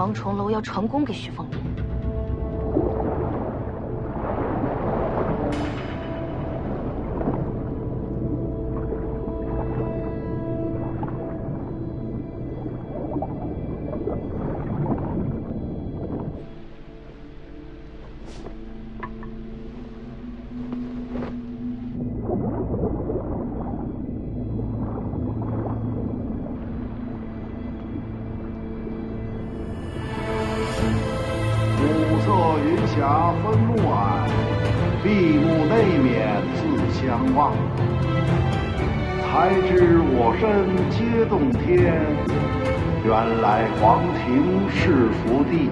王重楼要成功给徐凤年。霞分暮霭，闭目内敛自相望。才知我身皆洞天，原来黄庭是福地。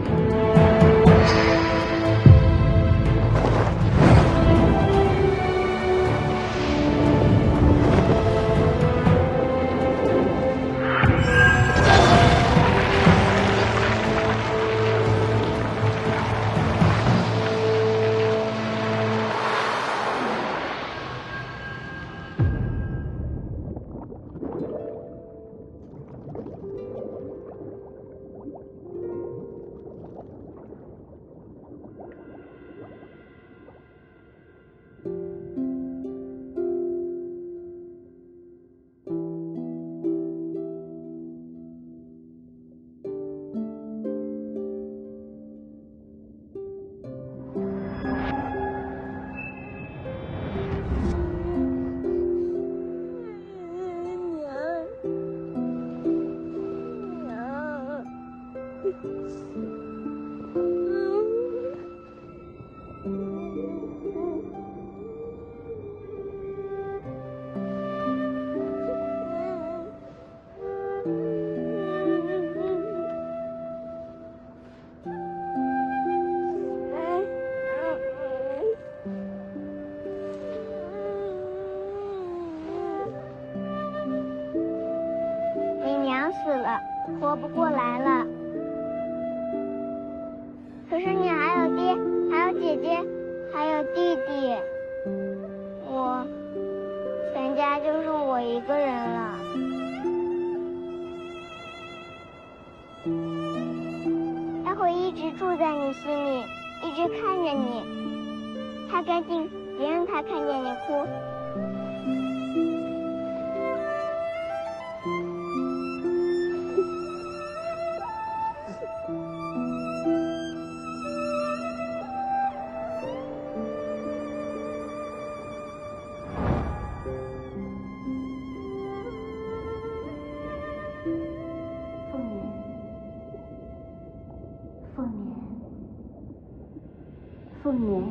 死了，活不过来了。可是你还有爹，还有姐姐，还有弟弟，我全家就剩我一个人了。他会一直住在你心里，一直看着你。擦干净，别让他看见你哭。凤年。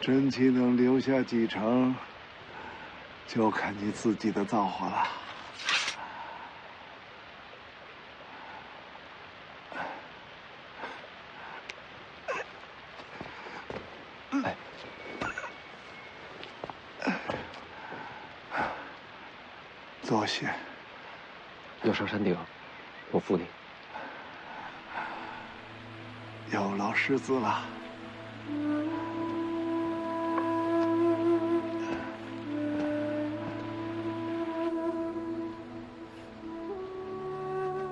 真气能留下几成，就看你自己的造化了。哎，多谢。要上山顶，我扶你。有劳师子了。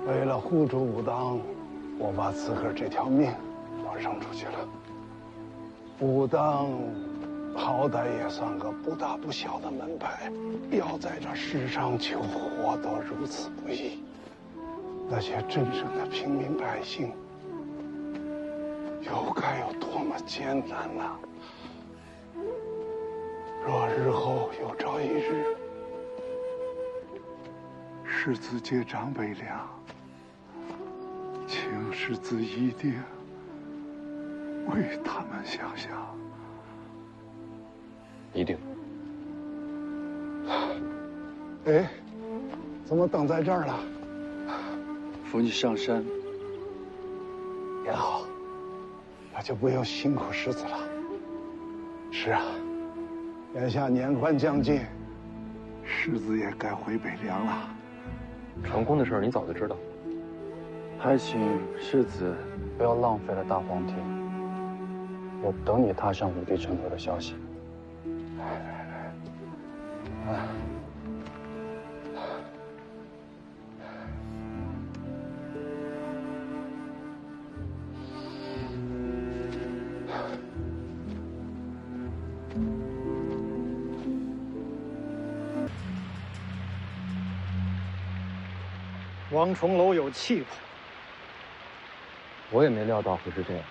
为了护住武当，我把自个儿这条命都扔出去了。武当好歹也算个不大不小的门派，要在这世上求活都如此不易，那些真正的平民百姓又该有多么艰难啊！若日后有朝一日，世子接掌北凉，请世子一定为他们想想。一定。哎，怎么等在这儿了？扶你上山。也好，那就不用辛苦世子了。是啊，眼下年关将近，世子也该回北凉了。成功的事儿你早就知道。还请世子不要浪费了大荒天。我等你踏上武帝城头的消息。王重楼有气魄，我也没料到会是这样。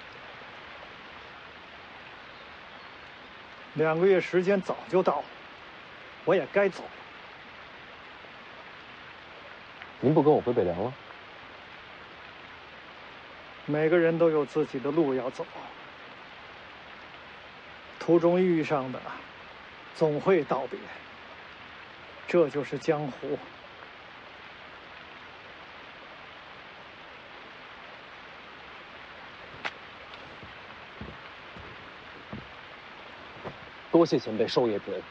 2个月时间早就到了，我也该走了。您不跟我回北凉了？每个人都有自己的路要走，途中遇上的，总会道别。这就是江湖。多谢前辈授业之恩。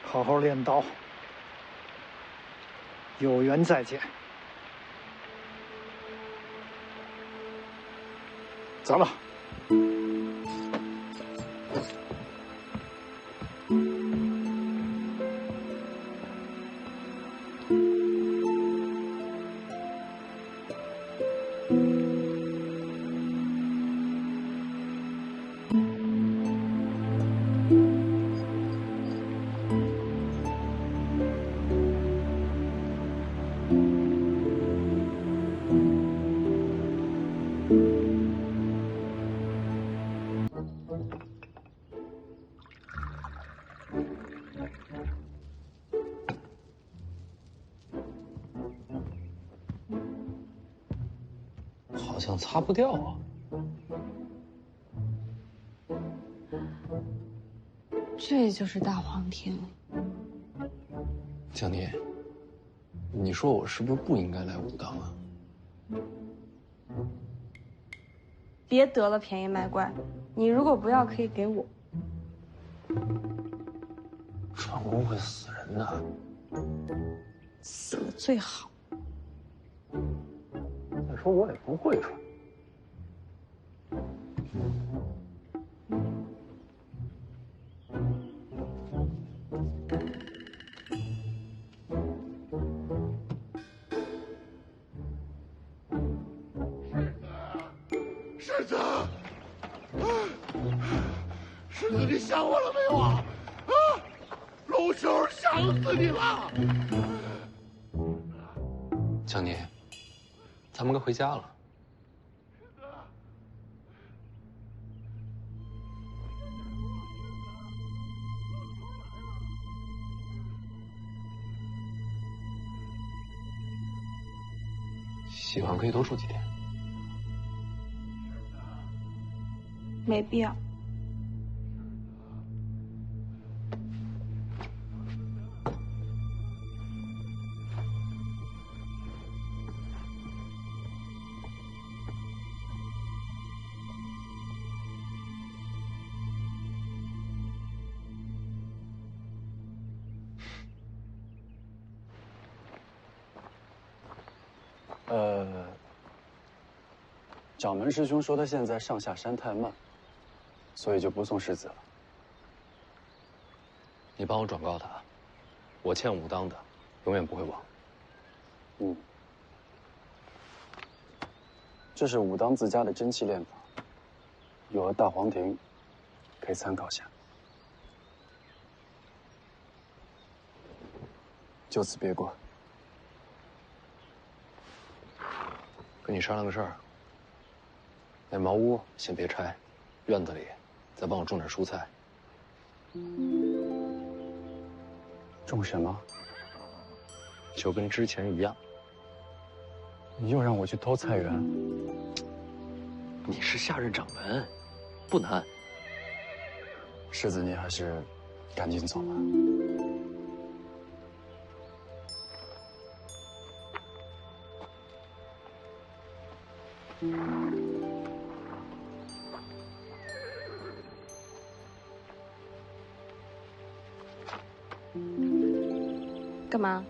好好练刀，有缘再见。走了。好像擦不掉啊。这就是大黄天。江念，你说我是不是不应该来武当啊？别得了便宜卖乖，你如果不要，可以给我。传功会死人的。死了最好。再说我也不会传。世子，世子，你想我了没有啊？啊，龙兄想死你了。江念，咱们该回家了。喜欢可以多住几天。没必要。掌门师兄说他现在上下山太慢，所以就不送世子了。你帮我转告他，我欠武当的，永远不会忘。嗯，这是武当自家的真气炼法，有了大黄庭，可以参考下。就此别过。跟你商量个事儿。那茅屋先别拆，院子里再帮我种点蔬菜。种什么？就跟之前一样。你又让我去偷菜园？你是下任掌门，不难。世子，你还是赶紧走吧。干嘛？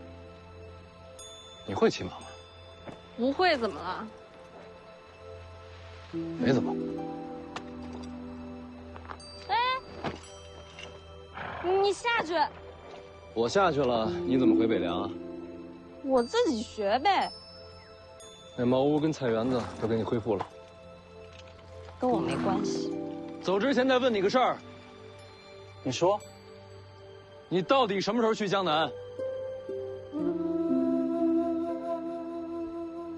你会骑马吗？不会怎么了？没怎么。你下去。我下去了，你怎么回北凉啊？我自己学呗。那茅屋跟菜园子都给你恢复了，跟我没关系。走之前再问你个事儿。你说，你到底什么时候去江南？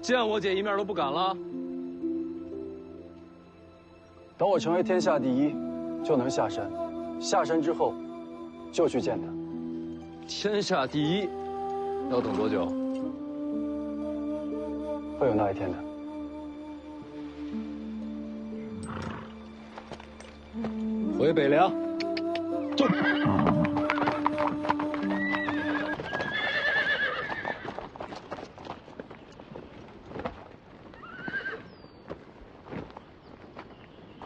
见我姐一面都不敢了。等我成为天下第一，就能下山。下山之后，就去见他。天下第一，要等多久？会有那一天的。回北凉。走。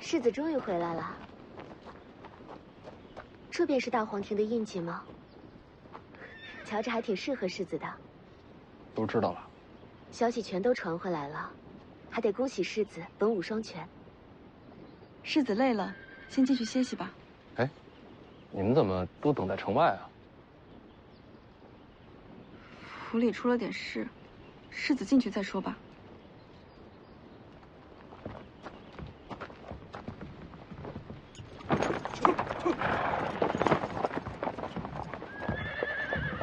世子终于回来了，这便是大黄庭的印记吗？瞧着还挺适合世子的。都知道了。消息全都传回来了，还得恭喜世子文武双全。世子累了，先进去歇息吧。哎，你们怎么都等在城外啊？府里出了点事，世子进去再说吧。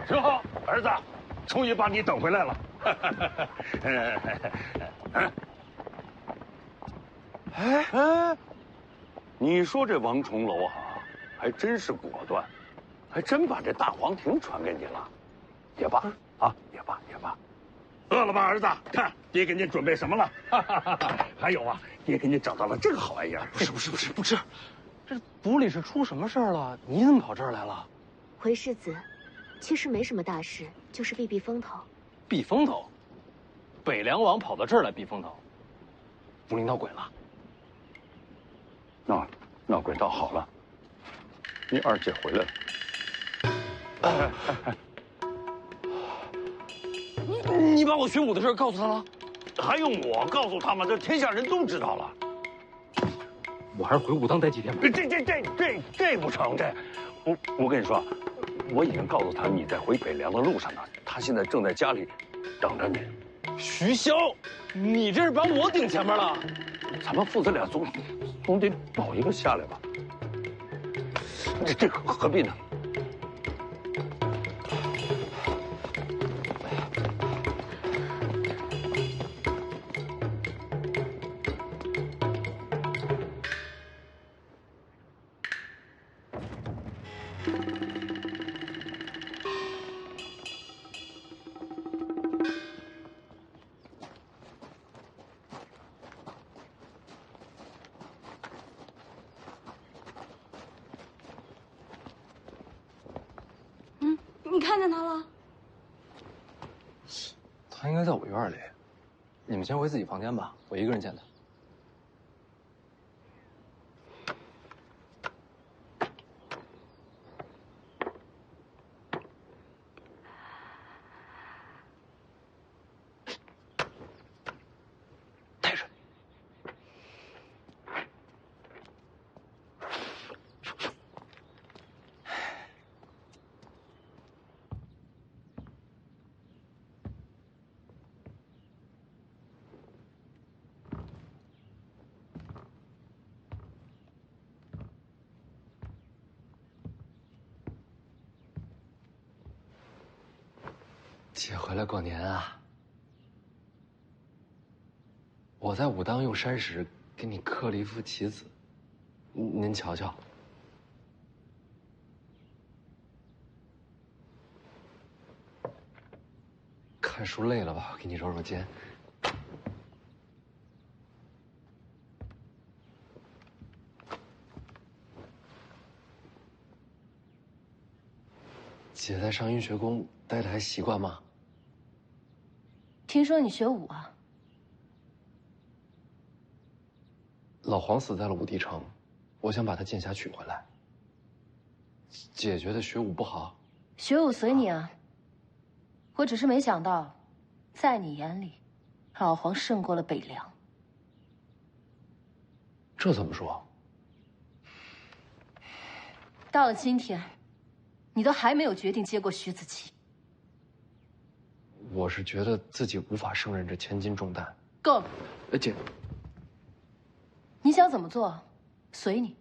挺好，儿子，终于把你等回来了。哎，你说这王重楼啊，还真是果断，还真把这大黄庭传给你了。也罢啊，也罢也罢。饿了吧，儿子？看爹给你准备什么了。还有啊，爹给你找到了这个好玩意儿。不吃。这府里是出什么事儿了？你怎么跑这儿来了？回世子，其实没什么大事，就是避避风头。避风头？北凉王跑到这儿来避风头？府里闹鬼了？闹鬼倒好了，你二姐回来了。你把我学武的事告诉他了？还用我告诉他吗？这天下人都知道了。我还是回武当待几天吧。这不成，我跟你说，我已经告诉他你在回北凉的路上呢，他现在正在家里等着你。徐骁，你这是把我顶前面了。咱们父子俩总得保一个下来吧？这何必呢？你看见他了？他应该在我院里。你们先回自己房间吧，我一个人见他。姐回来过年啊！我在武当用山石给你刻了一副棋子，您瞧瞧。看书累了吧？我给你揉揉肩。姐在上阴学宫待的还习惯吗？听说你学武啊？老黄死在了武帝城，我想把他剑匣取回来。姐觉得学武不好？学武随你啊。我只是没想到，在你眼里，老黄胜过了北凉。这怎么说？到了今天，你都还没有决定接过徐子淇。我是觉得自己无法胜任这千斤重担。够了，姐，你想怎么做，随你。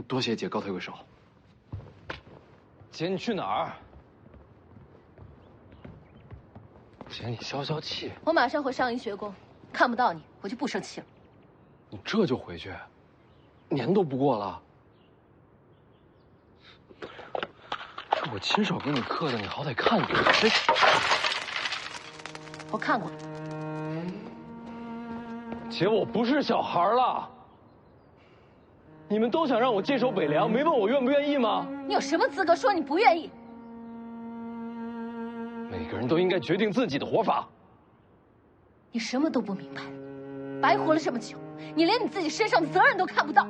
多谢姐高抬贵手。姐，你去哪儿？姐，你消消气。我马上回上阴学宫，看不到你，我就不生气了。你这就回去？年都不过了。这我亲手给你刻的，你好歹看看。我看过。姐，我不是小孩了。你们都想让我坚守北凉，没问我愿不愿意吗？你有什么资格说你不愿意？每个人都应该决定自己的活法。你什么都不明白，白活了这么久，你连你自己身上的责任都看不到。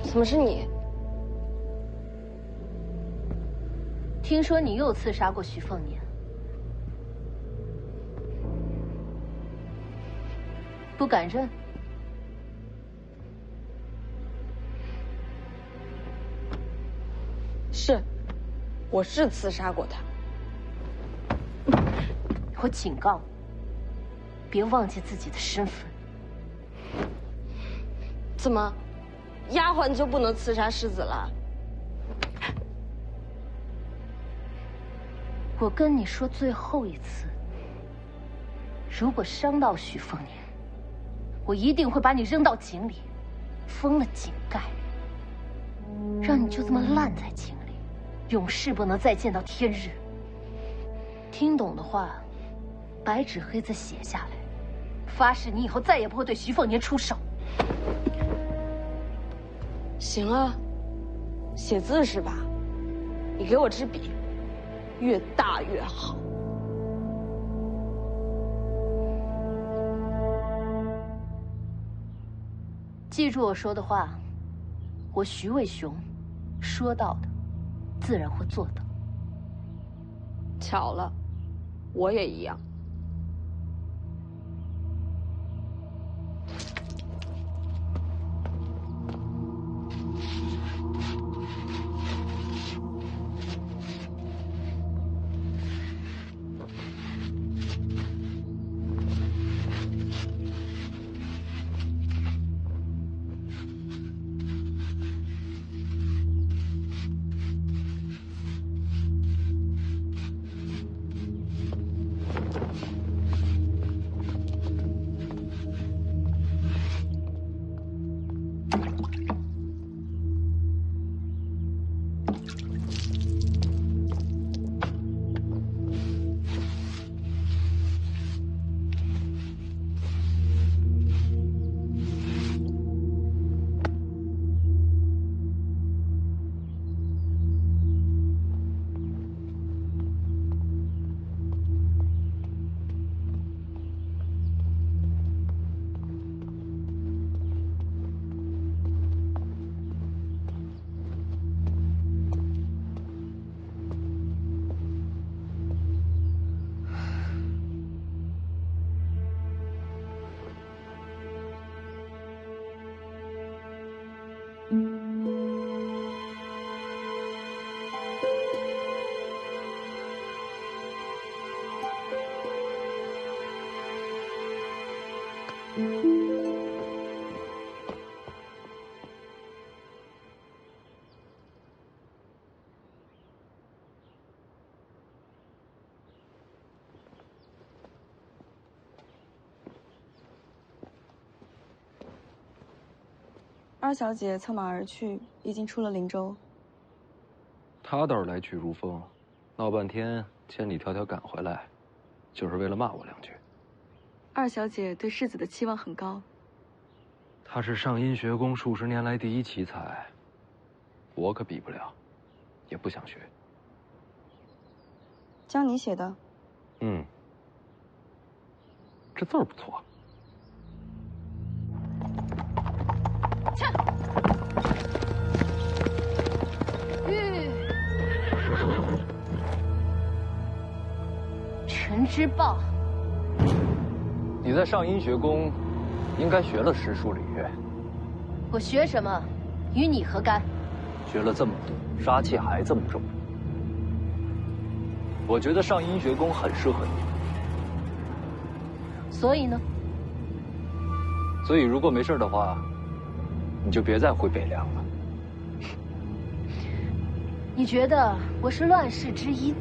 怎么是你？听说你又刺杀过徐凤年，不敢认？是，我是刺杀过他。我警告你，别忘记自己的身份。怎么？丫鬟就不能刺杀世子了？我跟你说最后一次，如果伤到许凤年，我一定会把你扔到井里，封了井盖，让你就这么烂在井里，永世不能再见到天日。听懂的话，白纸黑字写下来，发誓你以后再也不会对徐凤年出手。行啊，写字是吧？你给我支笔，越大越好。记住我说的话，我徐渭雄说到的，自然会做到。巧了，我也一样。二小姐策马而去，已经出了灵州。她倒是来去如风，闹半天千里迢迢赶回来，就是为了骂我两句。二小姐对世子的期望很高。她是上阴学宫数十年来第一奇才，我可比不了，也不想学。教你写的？嗯，这字儿不错。切！陈之豹，你在上阴学宫，应该学了诗书礼乐。我学什么，与你何干？学了这么多，杀气还这么重。我觉得上阴学宫很适合你。所以呢？所以如果没事的话，你就别再回北凉了。你觉得我是乱世之一？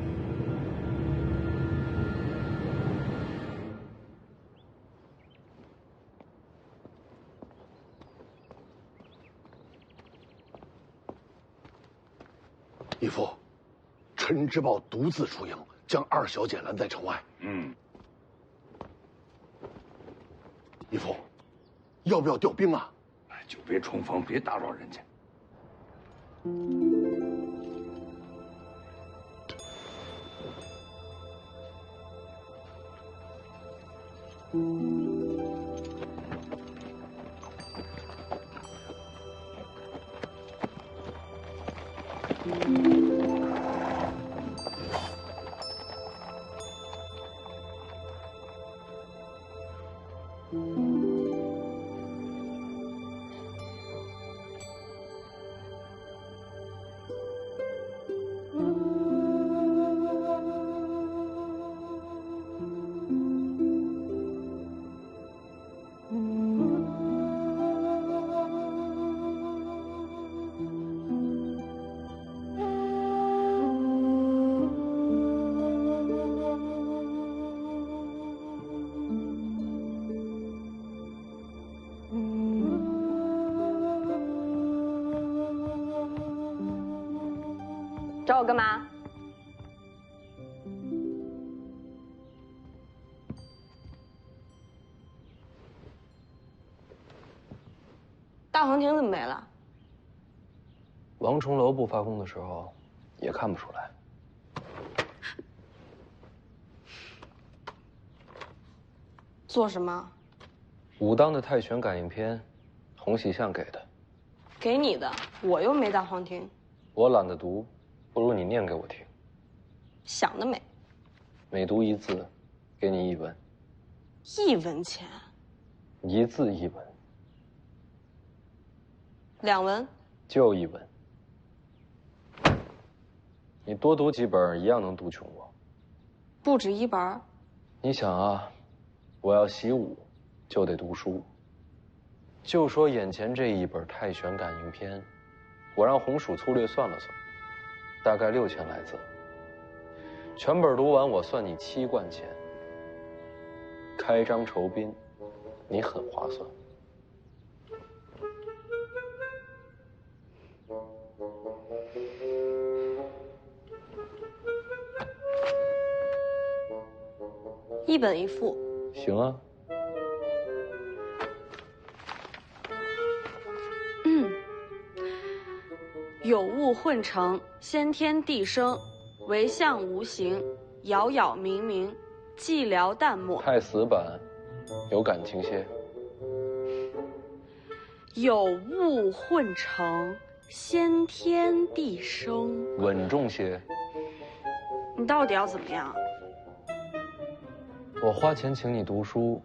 义父，陈之豹独自出营，将二小姐拦在城外。义父，要不要调兵啊？就别冲锋，别打扰人家。找我干嘛？大黄庭怎么没了？王重楼不发功的时候，也看不出来。做什么？武当的泰拳感应篇，洪喜相给的。给你的，我又没大黄庭。我懒得读，不如你念给我听。想得美。每读一字，给你1文。1文钱。1字1文。2文。就1文。你多读几本，一样能读穷我。不止1本。你想啊，我要习武，就得读书。就说眼前这一本《太玄感应篇》，我让红薯粗略算了算，大概6000来字。全本读完，我算你7贯钱。开张酬宾，你很划算。1本1副。行啊。有物混成，先天地生，惟象无形，杳杳冥冥，寂寥淡漠。太死板，有感情些。有物混成，先天地生。稳重些。你到底要怎么样？我花钱请你读书，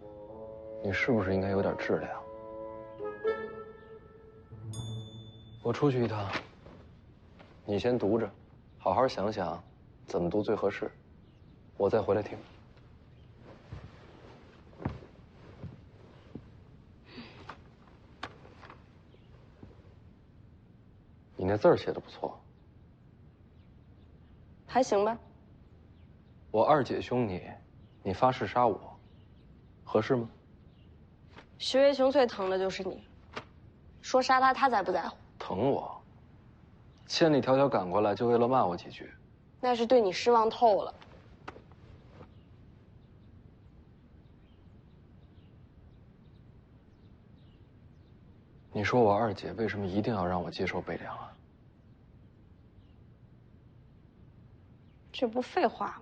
你是不是应该有点质量？我出去一趟，你先读着，好好想想怎么读最合适，我再回来听。你那字儿写的不错。还行吧。我二姐凶你，你发誓杀我，合适吗？徐渭雄最疼的就是你，说杀他，他才不在乎。疼我，千里迢迢赶过来，就为了骂我几句。那是对你失望透了。你说我二姐为什么一定要让我接受北凉啊？这不废话吗？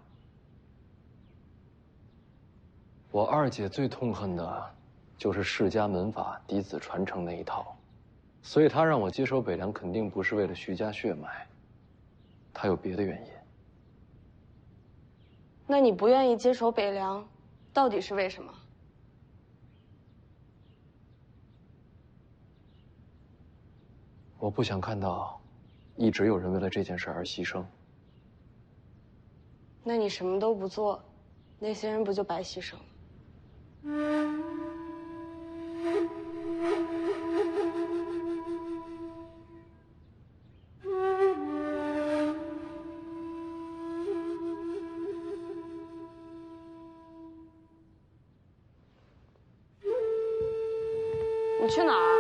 我二姐最痛恨的，就是世家门阀嫡子传承那一套，所以她让我接手北凉，肯定不是为了徐家血脉，她有别的原因。那你不愿意接手北凉，到底是为什么？我不想看到，一直有人为了这件事而牺牲。那你什么都不做，那些人不就白牺牲了？你去哪儿？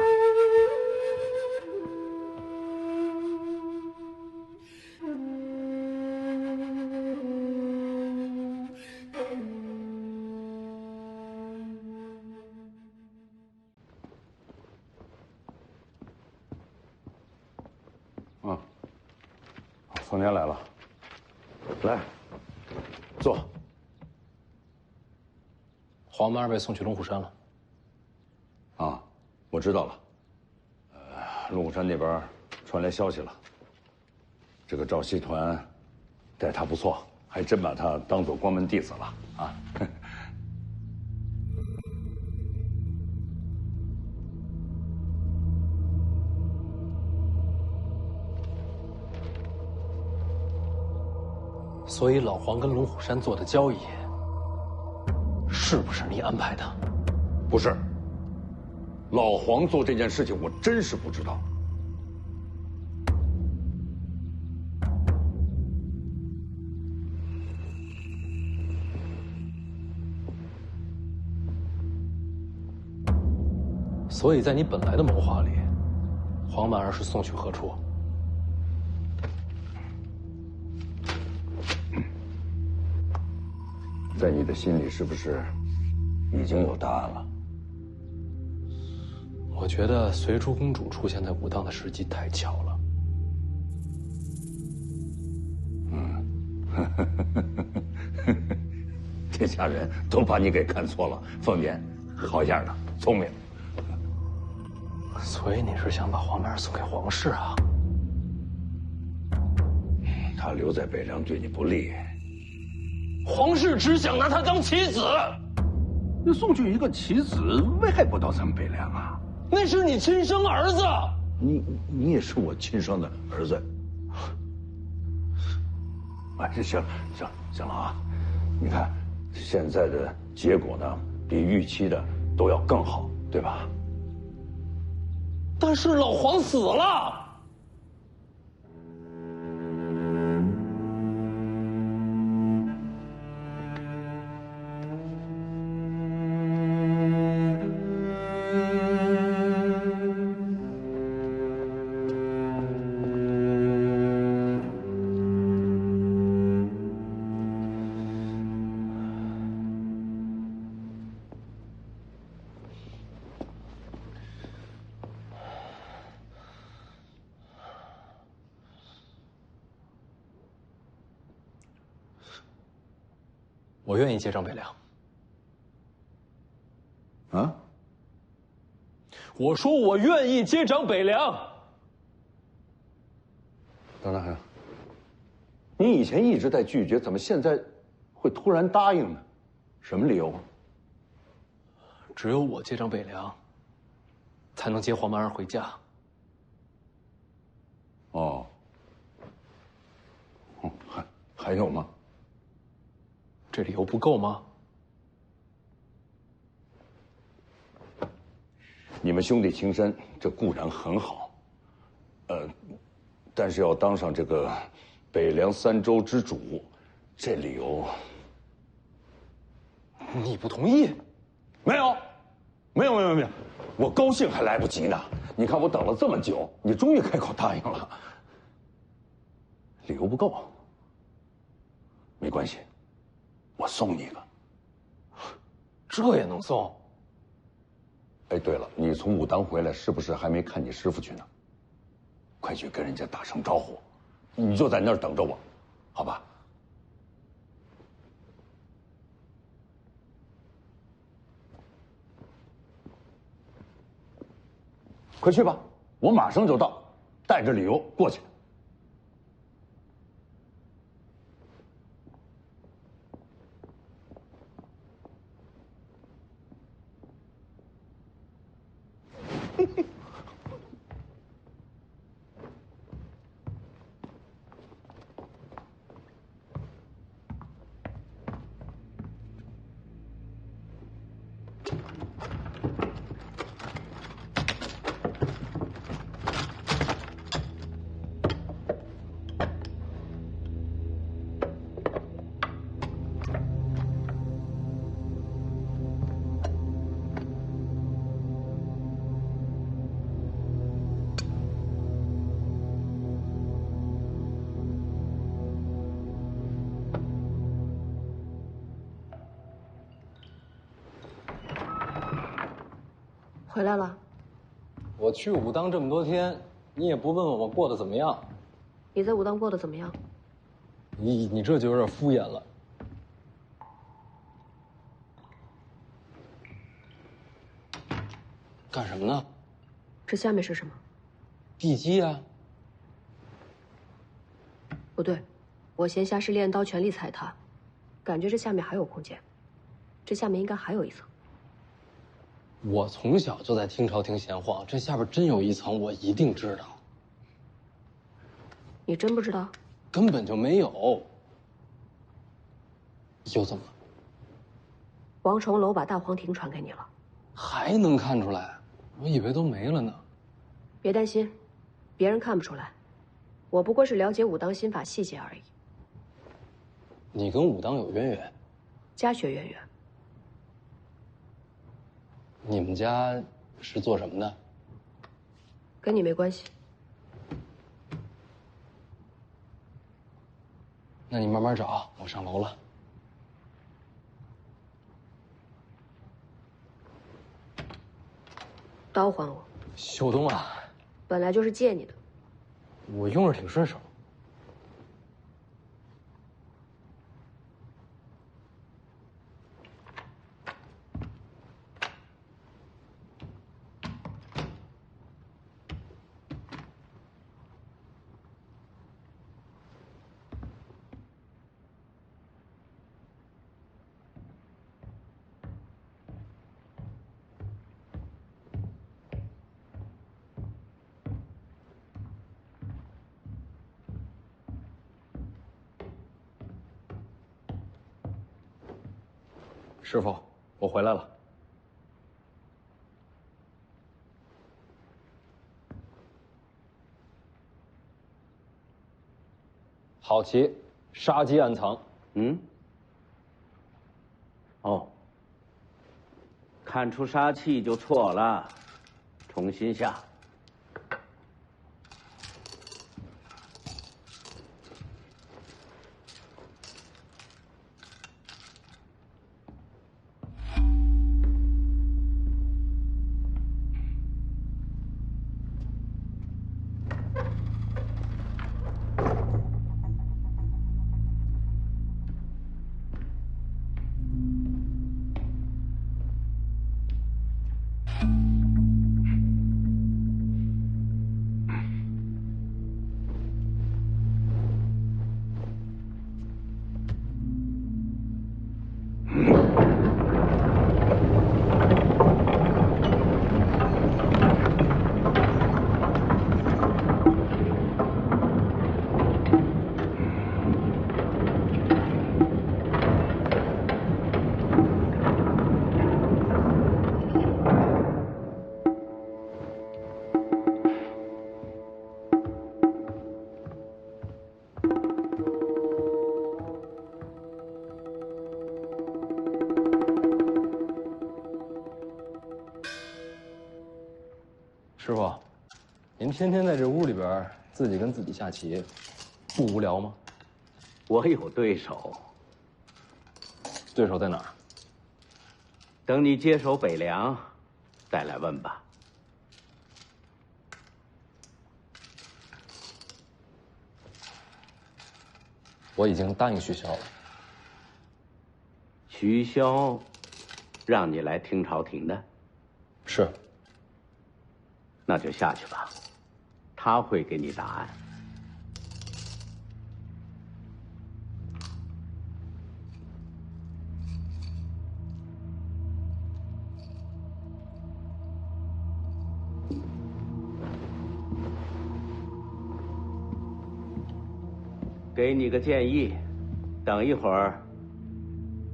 凤年来了，来，坐。黄妈被送去龙虎山了。啊，我知道了。龙虎山那边传来消息了。这个赵熙团待他不错，还真把他当做关门弟子了啊。所以老黄跟龙虎山做的交易，是不是你安排的？不是。老黄做这件事情，我真是不知道。所以在你本来的谋划里，黄满儿是送去何处？在你的心里，是不是已经有答案了？我觉得随珠公主出现在武当的时机太巧了。天下人都把你给看错了，凤年，好样的，聪明。所以你是想把黄梅儿送给皇室啊？他留在北凉对你不利。皇室只想拿他当棋子。那送去一个棋子，危害不到咱们北凉啊。那是你亲生儿子。你也是我亲生的儿子。哎，行了啊！你看，现在的结果呢，比预期的都要更好，对吧？但是老黄死了。我愿意接张北凉。啊？我说我愿意接掌北凉。等，你以前一直在拒绝，怎么现在会突然答应呢？什么理由？只有我接掌北凉，才能接黄曼儿回家。哦。还有吗？这理由不够吗？你们兄弟情深，这固然很好，但是要当上这个北凉3州之主，这理由你不同意？没有，我高兴还来不及呢。你看我等了这么久，你终于开口答应了。理由不够，没关系。我送你一个，这也能送？哎，对了，你从武当回来，是不是还没看你师傅去呢？快去跟人家打声招呼，你就在那儿等着我，好吧？快去吧，我马上就到，带着理由过去。回来了。我去武当这么多天，你也不问问我过得怎么样？你在武当过得怎么样？你这就有点敷衍了。干什么呢？这下面是什么？地基啊。不对，我闲暇时练刀，全力踩踏，感觉这下面还有空间。这下面应该还有一层。我从小就在听朝廷闲话，这下边真有一层，我一定知道。你真不知道？根本就没有。又怎么了？王重楼把大黄庭传给你了。还能看出来？我以为都没了呢。别担心，别人看不出来，我不过是了解武当心法细节而已。你跟武当有渊源？家学渊源。你们家是做什么的？跟你没关系。那你慢慢找，我上楼了。刀还我。秀东啊，本来就是借你的。我用着挺顺手。师傅，我回来了。好棋，杀机暗藏。嗯。哦。看出杀气就错了，重新下。师傅，您天天在这屋里边自己跟自己下棋，不无聊吗？我有对手。对手在哪儿？等你接手北凉，再来问吧。我已经答应徐骁了。徐骁，让你来听朝廷的？是。那就下去吧，他会给你答案。给你个建议，等一会儿，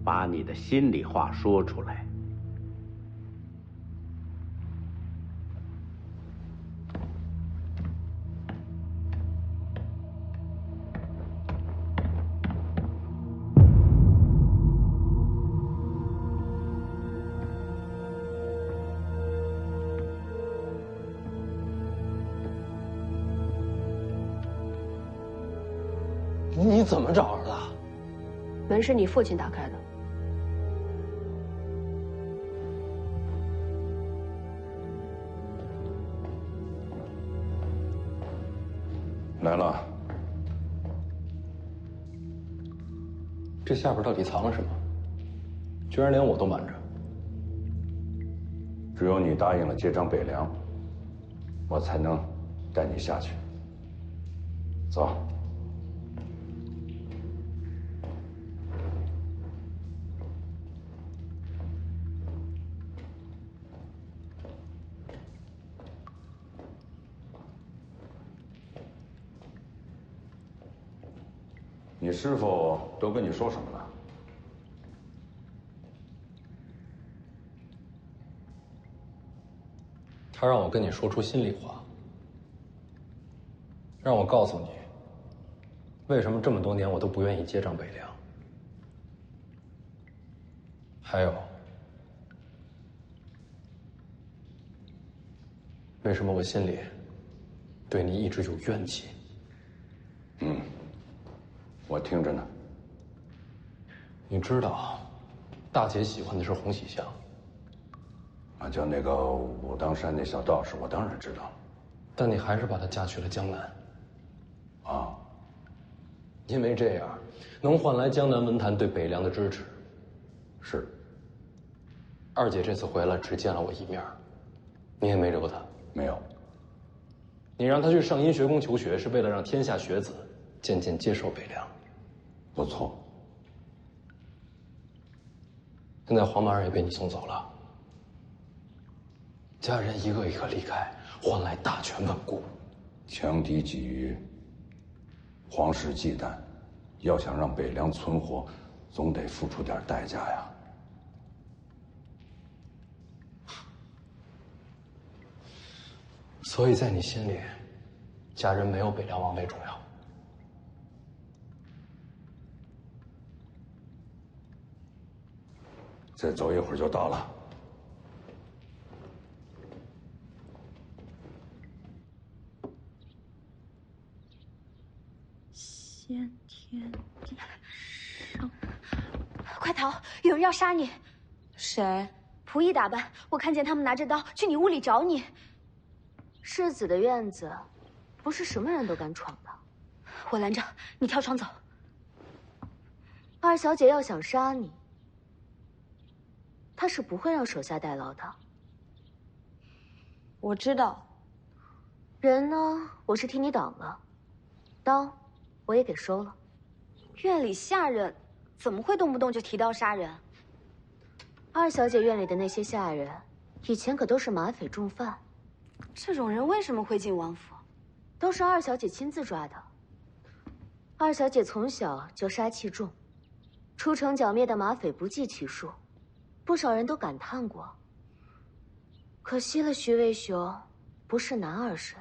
把你的心里话说出来。你怎么找着的？门是你父亲打开的。来了。这下边到底藏了什么？居然连我都瞒着。只有你答应了接掌北凉，我才能带你下去。走。你师傅都跟你说什么了？他让我跟你说出心里话，让我告诉你，为什么这么多年我都不愿意接掌北凉。还有，为什么我心里对你一直有怨气？我听着呢。你知道，大姐喜欢的是洪喜相。啊，就那个武当山那小道士，我当然知道了。但你还是把她嫁去了江南。啊。因为这样，能换来江南文坛对北凉的支持。是。二姐这次回来只见了我一面，你也没惹她。没有。你让她去上阴学宫求学，是为了让天下学子渐渐接受北凉。不错。现在黄马儿也被你送走了，家人一个一个离开，换来大权稳固。强敌鲫鱼，皇室忌惮，要想让北凉存活，总得付出点代价呀。所以在你心里，家人没有北凉王妃重要。再走一会儿就到了。先天地生，快逃！有人要杀你。谁？仆役打扮，我看见他们拿着刀去你屋里找你。世子的院子，不是什么人都敢闯的。我拦着你，跳窗走。二小姐要想杀你，她是不会让手下代劳的。我知道。人呢，我是替你挡了，刀我也给收了。院里下人怎么会动不动就提刀杀人？二小姐院里的那些下人，以前可都是马匪重犯。这种人为什么会进王府？都是二小姐亲自抓的。二小姐从小就杀气重，出城剿灭的马匪不计其数，不少人都感叹过。可惜了徐渭雄，不是男儿身。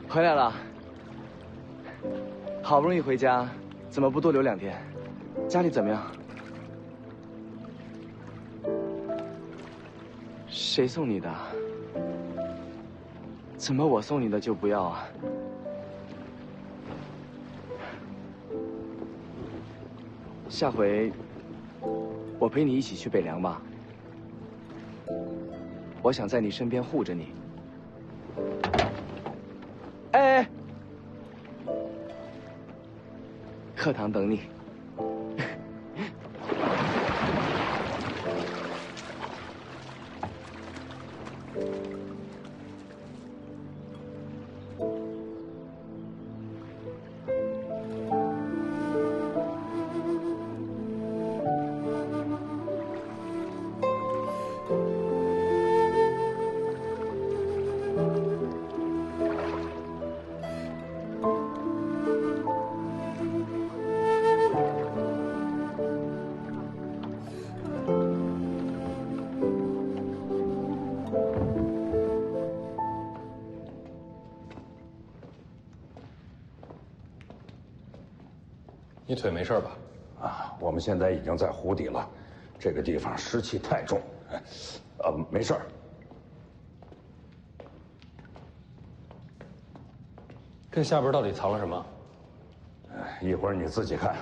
回来了，好不容易回家，怎么不多留2天？家里怎么样？谁送你的？怎么我送你的就不要啊？下回我陪你一起去北凉吧。我想在你身边护着你。哎，课堂等你。你腿没事吧？啊，我们现在已经在湖底了，这个地方湿气太重。没事儿。这下边到底藏了什么？一会儿你自己看。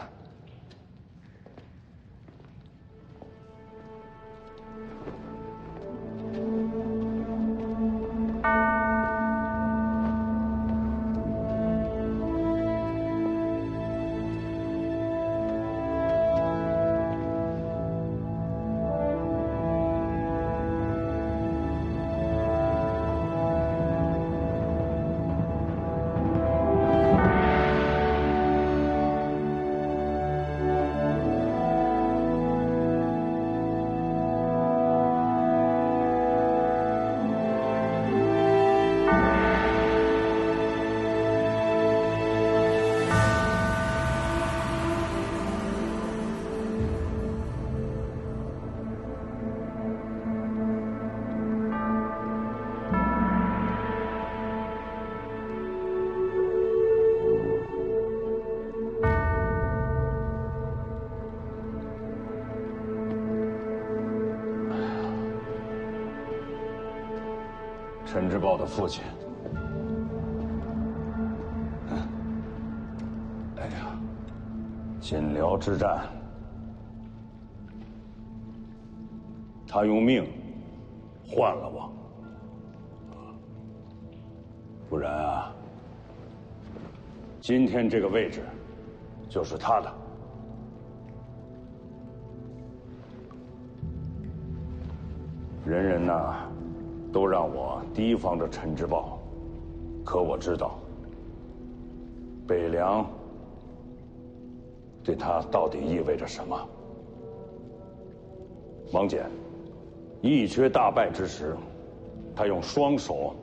陈之豹的父亲。哎呀，锦辽之战，他用命换了我，不然啊，今天这个位置就是他的。人人呐，都让我提防着陈之豹，可我知道，北凉对他到底意味着什么。王翦义缺大败之时，他用双手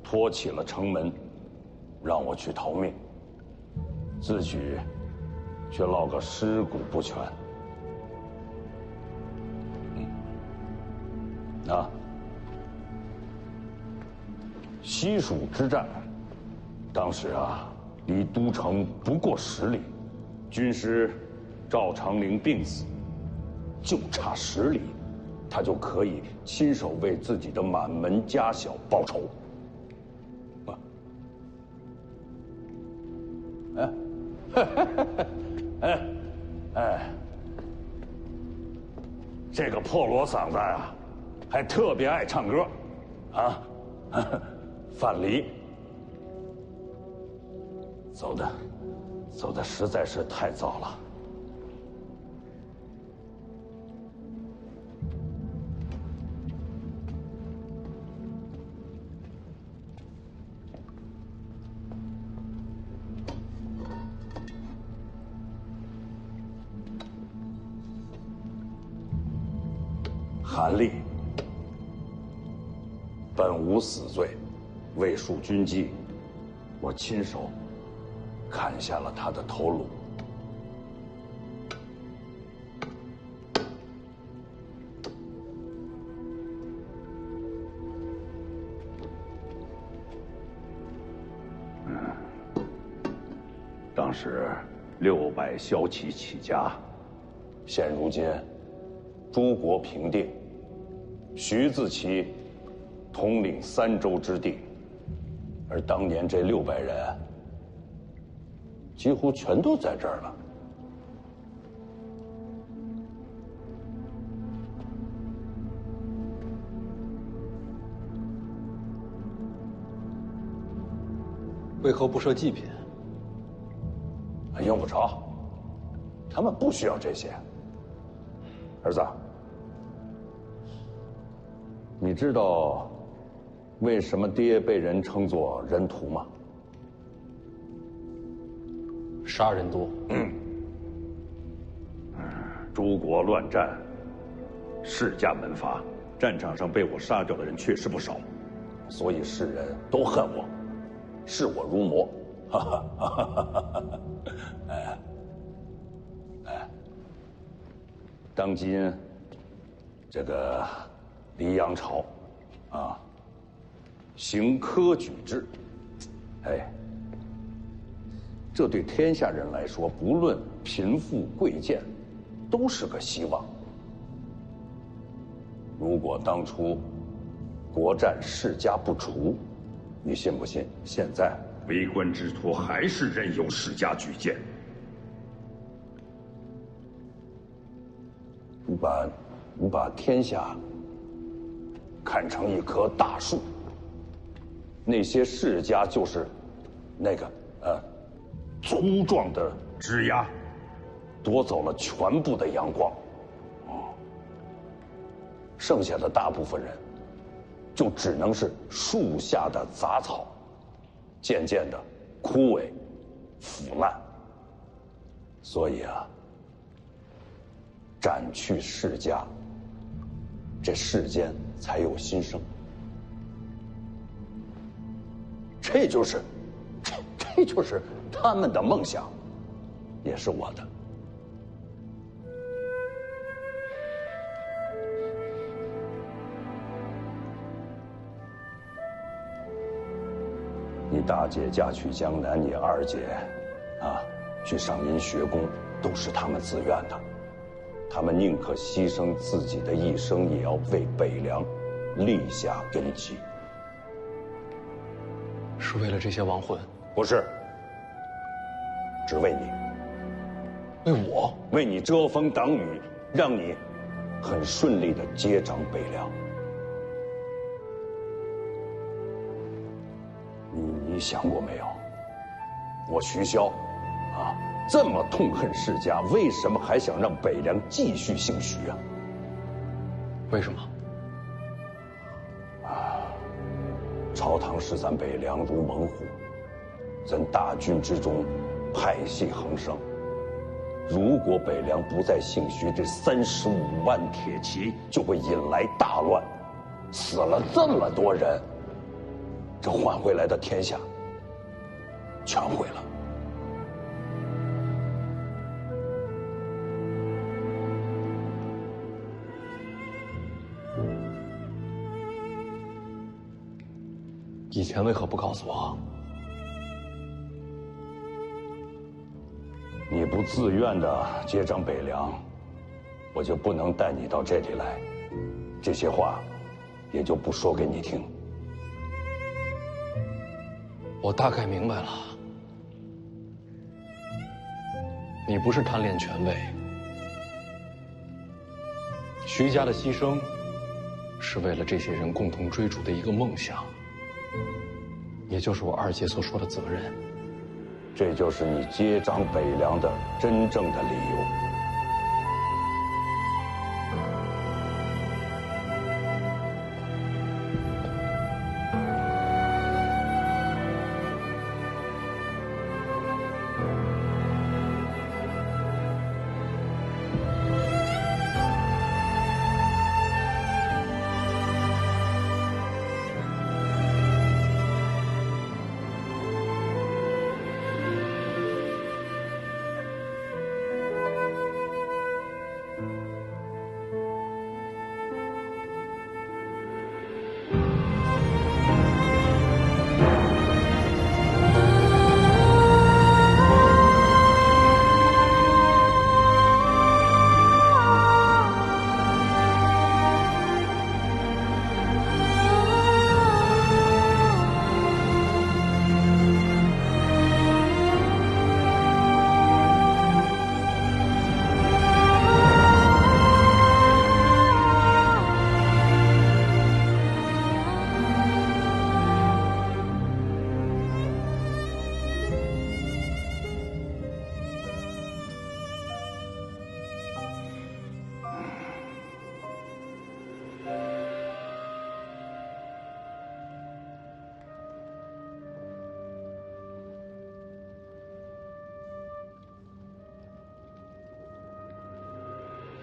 托起了城门，让我去逃命，自己却落个尸骨不全。西蜀之战，当时离都城不过10里，军师赵长陵病死，就差10里，他就可以亲手为自己的满门家小报仇。这个破锣嗓子呀，还特别爱唱歌，范蠡走的实在是太早了。韩立本无死罪，为树军纪，我亲手砍下了他的头颅。当时600骁骑起家，现如今诸国平定，徐自齐统领3州之地，而当年这600人几乎全都在这儿了。为何不设祭品？用不着，他们不需要这些。儿子，你知道为什么爹被人称作人屠吗？杀人多。诸国乱战，世家门阀，战场上被我杀掉的人确实不少，所以世人都恨我，视我如魔。当今这个黎阳朝行科举制，这对天下人来说，不论贫富贵贱，都是个希望。如果当初国战世家不除，你信不信现在为官之徒还是任由世家举荐？你把天下看成一棵大树，那些世家就是那个粗壮的枝桠，夺走了全部的阳光，剩下的大部分人就只能是树下的杂草，渐渐的枯萎腐烂。所以斩去世家，这世间才有新生。这就是他们的梦想，也是我的。你大姐嫁去江南，你二姐去上您学宫，都是他们自愿的。他们宁可牺牲自己的一生，也要为北凉立下根基。是为了这些亡魂？不是，只为你。为我？为你遮风挡雨，让你很顺利地接掌北凉。你想过没有？我徐骁这么痛恨世家，为什么还想让北凉继续姓徐啊？为什么？朝堂视咱北凉如猛虎，咱大军之中派系横生，如果北凉不再兴许，这35万铁骑就会引来大乱，死了这么多人，这换回来的天下全毁了。以前为何不告诉我？你不自愿的接掌北凉，我就不能带你到这里来，这些话也就不说给你听。我大概明白了，你不是贪恋权位，徐家的牺牲是为了这些人共同追逐的一个梦想，也就是我二姐所说的责任。这就是你接掌北凉的真正的理由。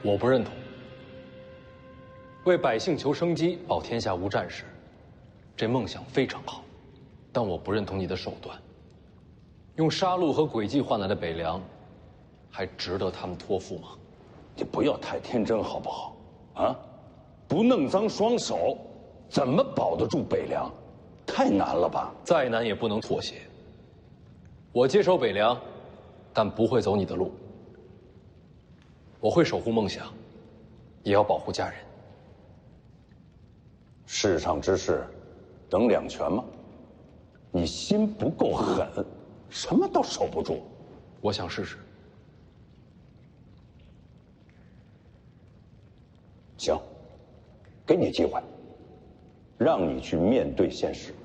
我不认同。为百姓求生机，保天下无战事，这梦想非常好，但我不认同你的手段。用杀戮和诡计换来的北凉，还值得他们托付吗？你不要太天真好不好？啊，不弄脏双手，怎么保得住北凉？太难了吧？再难也不能妥协。我接手北凉，但不会走你的路。我会守护梦想，也要保护家人。世上之事，等两全吗？你心不够狠，什么都守不住。我想试试。行，给你机会，让你去面对现实。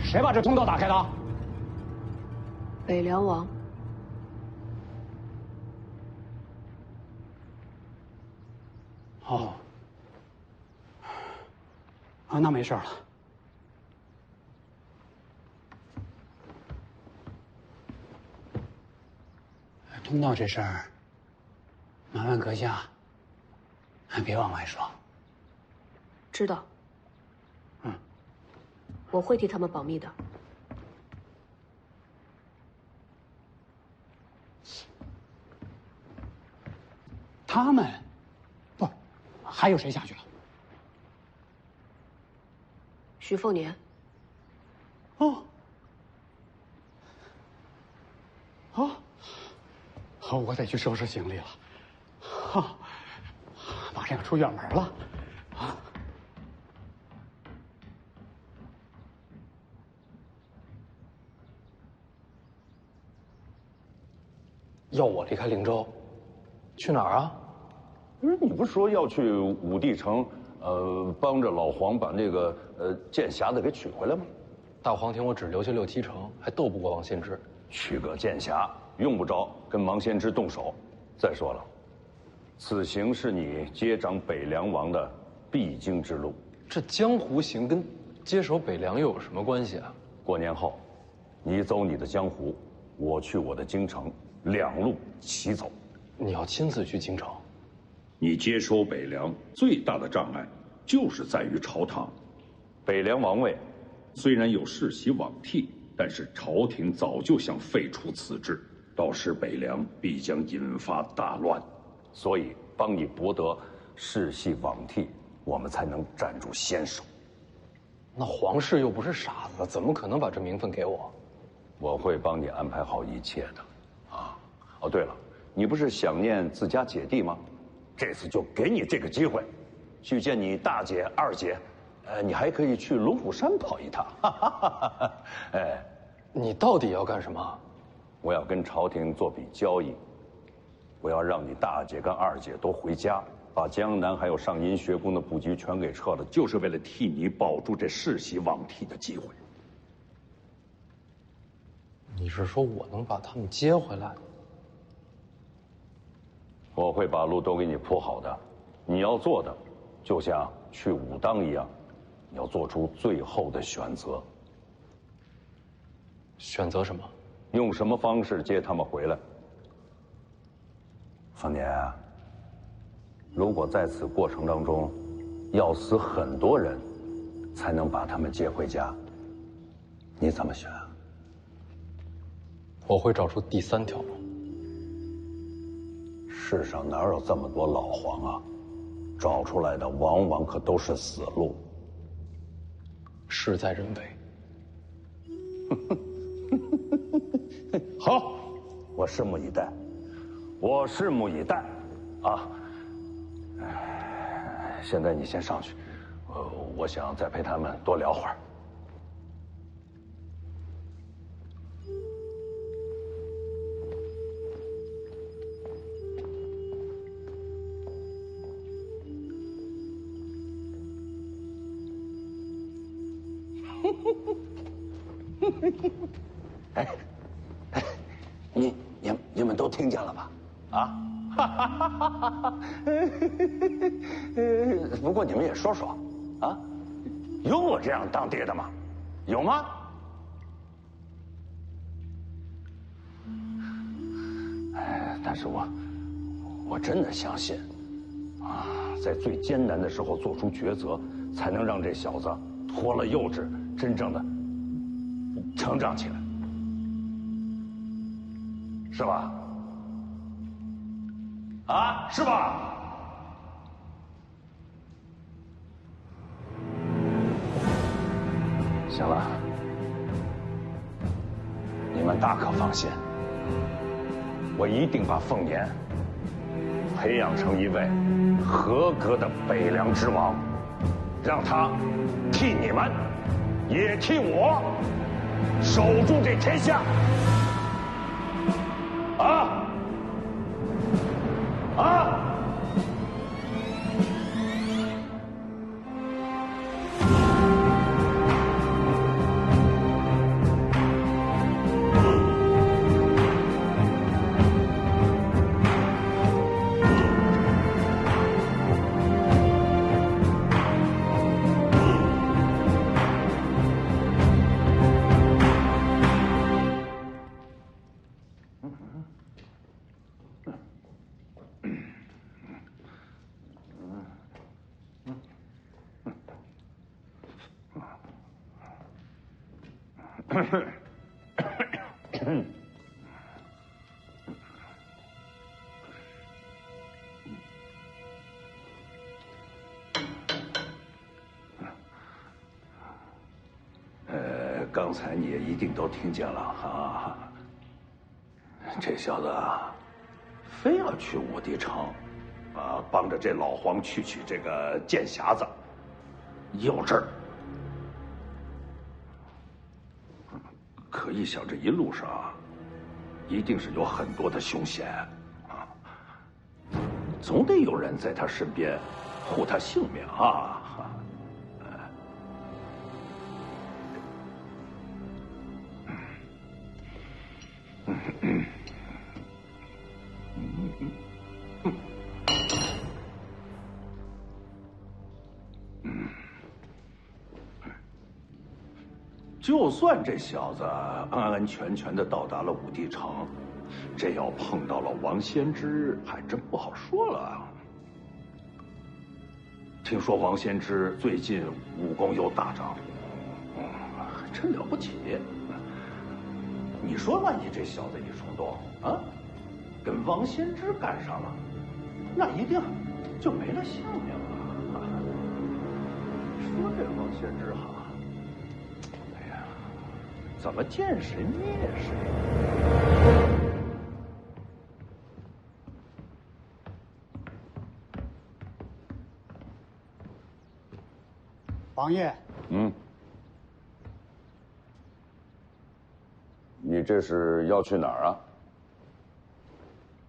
谁把这通道打开的？北凉王。哦，啊，那没事了。通道这事儿，麻烦阁下别往外说。知道。我会替他们保密的。他们，不，还有谁下去了？徐凤年。哦。哦。好，我得去收拾行李了。哈，马上要出远门了。啊。要我离开灵州，去哪儿啊？不是你不是说要去武帝城，帮着老黄把那个剑匣子给取回来吗？大黄庭我只留下6七成，还斗不过王献之。取个剑匣，用不着跟王献之动手。再说了，此行是你接掌北凉王的必经之路。这江湖行跟接手北凉又有什么关系啊？过年后，你走你的江湖，我去我的京城，2路齐走。你要亲自去京城？你接收北凉最大的障碍，就是在于朝堂。北凉王位虽然有世袭罔替，但是朝廷早就想废除此制，到时北凉必将引发大乱。所以帮你博得世袭罔替，我们才能站住先手。那皇室又不是傻子，怎么可能把这名分给我？我会帮你安排好一切的。啊，哦对了，你不是想念自家姐弟吗？这次就给你这个机会，去见你大姐、二姐，你还可以去龙虎山跑一趟。哎，你到底要干什么？我要跟朝廷做笔交易，我要让你大姐跟二姐都回家，把江南还有上阴学宫的布局全给撤了，就是为了替你保住这世袭罔替的机会。你是说我能把他们接回来？我会把路都给你铺好的，你要做的，就像去武当一样，你要做出最后的选择。选择什么？用什么方式接他们回来？丰年，如果在此过程当中，要死很多人，才能把他们接回家，你怎么选？我会找出第3条路。世上哪有这么多老黄啊？找出来的往往可都是死路。事在人为。好，我拭目以待，我拭目以待，啊！现在你先上去，我想再陪他们多聊会儿。哎，你们都听见了吧？啊！不过你们也说说，啊，有我这样当爹的吗？有吗？哎，但是我真的相信，啊，在最艰难的时候做出抉择，才能让这小子脱了幼稚，真正的成长起来，是吧？啊，是吧？行了，你们大可放心，我一定把凤年培养成一位合格的北凉之王，让他替你们，也替我守住这天下。啊！啊！刚才你也一定都听见了哈，这小子非要去武帝城，啊，帮着这老黄去取这个剑匣子，幼稚。可一想这一路上一定是有很多的凶险啊，总得有人在他身边护他性命啊。就算这小子安安全全的到达了武帝城，这要碰到了王先知，还真不好说了。听说王先知最近武功有大涨，还真了不起。你说，万一这小子一冲动啊，跟王先知干上了，那一定就没了性命了。说这王先知哈。怎么见谁灭谁？王爷，你这是要去哪儿啊？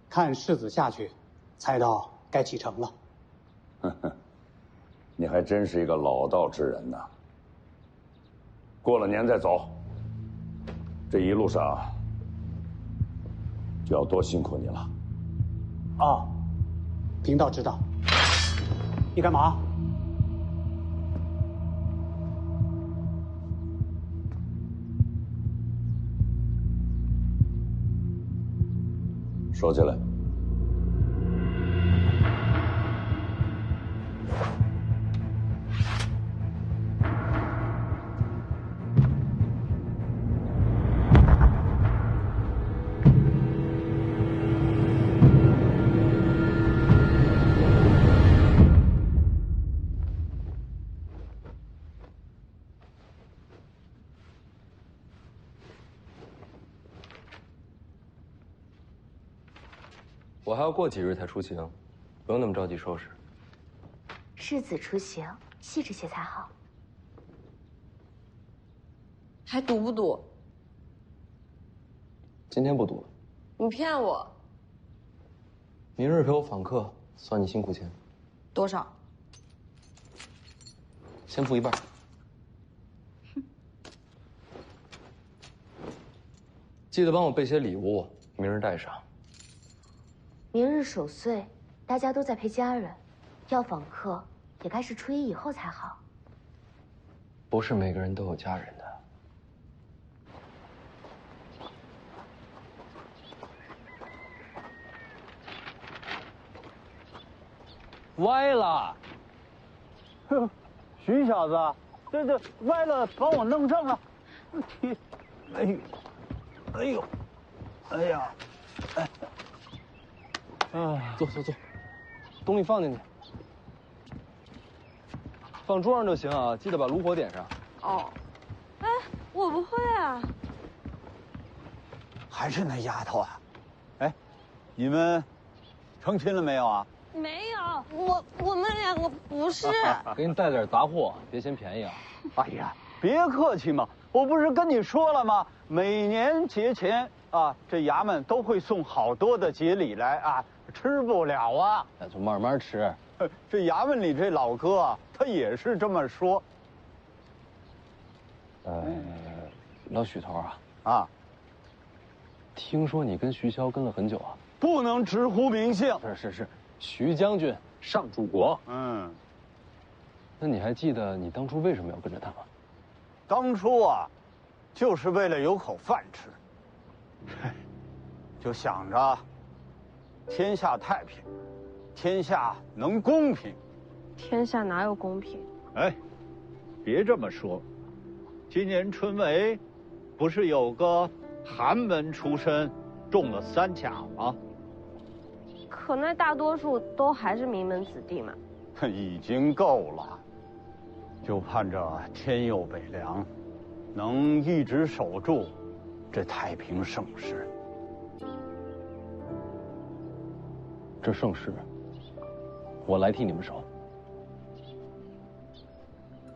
看世子下去，猜到该启程了。呵呵，你还真是一个老道之人呐。过了年再走。这一路上就要多辛苦你了。哦，贫道知道。你干嘛？说起来。我还要过几日才出行，不用那么着急收拾。世子出行，细致些才好。还赌不赌？今天不赌了。你骗我！明日陪我访客，算你辛苦钱。多少？先付一半。记得帮我备些礼物，明日带上。明日守岁，大家都在陪家人，要访客也该是初一以后才好。不是每个人都有家人的。歪了！哼，徐小子，这歪了，帮我弄正了。天，哎呦，哎呦，哎呀，哎。坐，东西放进去，放桌上就行啊，记得把炉火点上。哦，哎，我不会啊。还是那丫头啊！哎，你们成亲了没有啊？没有，我们两个不是。给你带点杂货，别嫌便宜啊。哎呀，别客气嘛，我不是跟你说了吗？每年节前啊，这衙门都会送好多的节礼来啊。吃不了啊，那就慢慢吃。这衙门里这老哥啊，他也是这么说。老许头啊，听说你跟徐骁跟了很久啊？不能直呼名姓。是，徐将军上柱国。那你还记得你当初为什么要跟着他吗？当初啊，就是为了有口饭吃，就想着。天下太平，天下能公平。天下哪有公平？哎，别这么说。今年春闱，不是有个寒门出身中了3甲吗？可那大多数都还是名门子弟嘛。已经够了，就盼着天佑北凉，能一直守住这太平盛世。这盛世，我来替你们守。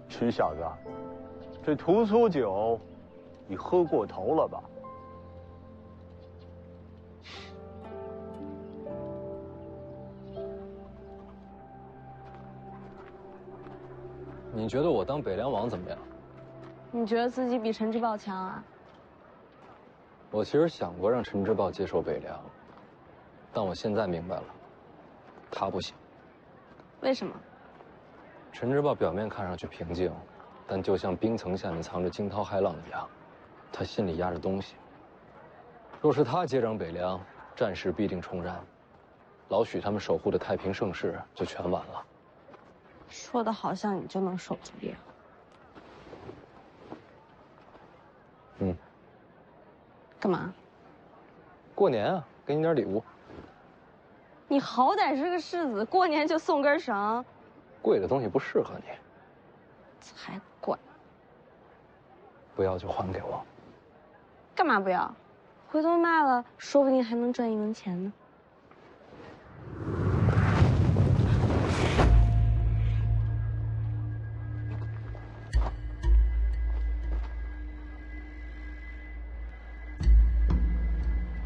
徐小子，这屠苏酒，你喝过头了吧？你觉得我当北凉王怎么样？你觉得自己比陈之豹强啊？我其实想过让陈之豹接受北凉，但我现在明白了，他不行。为什么？陈之豹表面看上去平静，但就像冰层下面藏着惊涛骇浪一样，他心里压着东西。若是他接掌北凉，战事必定重燃，老许他们守护的太平盛世就全完了。说的好像你就能守住一样。嗯。干嘛？过年啊，给你点礼物。你好歹是个世子，过年就送根绳。贵的东西不适合你。才怪！不要就还给我。干嘛不要？回头卖了，说不定还能赚1文钱呢。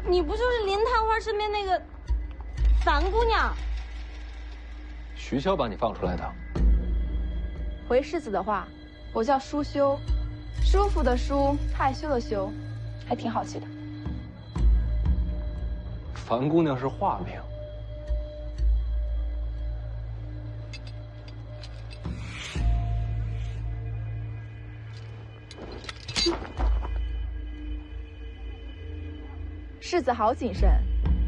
你不就是林探花身边那个樊姑娘？徐骁把你放出来的。回世子的话，我叫舒修，舒服的舒，害羞的羞，还挺好记的。樊姑娘是化名。世子好谨慎，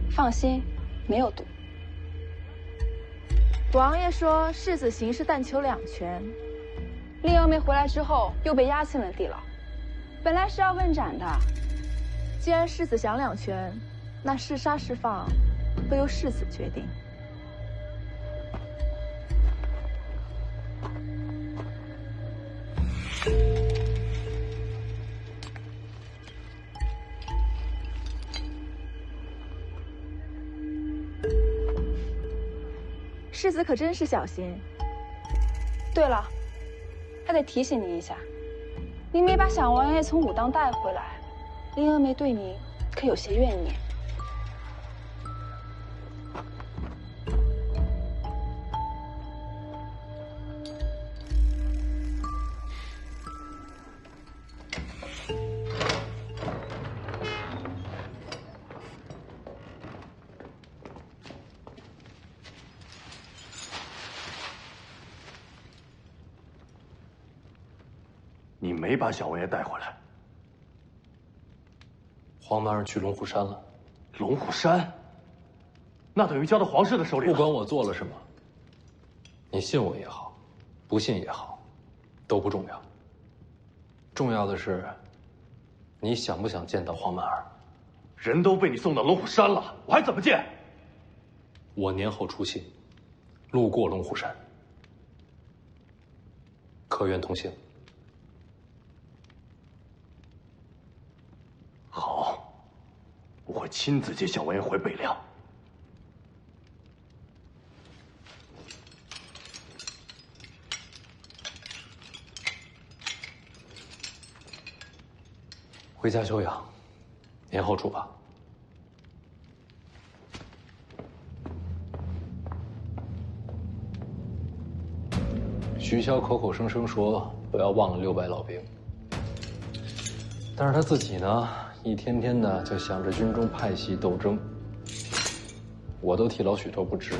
放心，没有毒。王爷说世子行事但求2全，令娥妹回来之后又被押进了地牢，本来是要问斩的。既然世子想2全，那是杀是放都由世子决定。世子可真是小心。对了，还得提醒你一下，你没把小王爷从武当带回来，林娥妹对你可有些怨念。你没把小王爷带回来。黄满儿去龙虎山了。龙虎山？那等于交到皇室的手里了。不管我做了什么，你信我也好，不信也好，都不重要。重要的是，你想不想见到黄满儿？人都被你送到龙虎山了，我还怎么见？我年后除夕，路过龙虎山，可愿同行？好，我会亲自接小王爷回北凉。回家休养，年后出发。徐骁口口声声说不要忘了600老兵，但是他自己呢，一天天的就想着军中派系斗争，我都替老许头不值。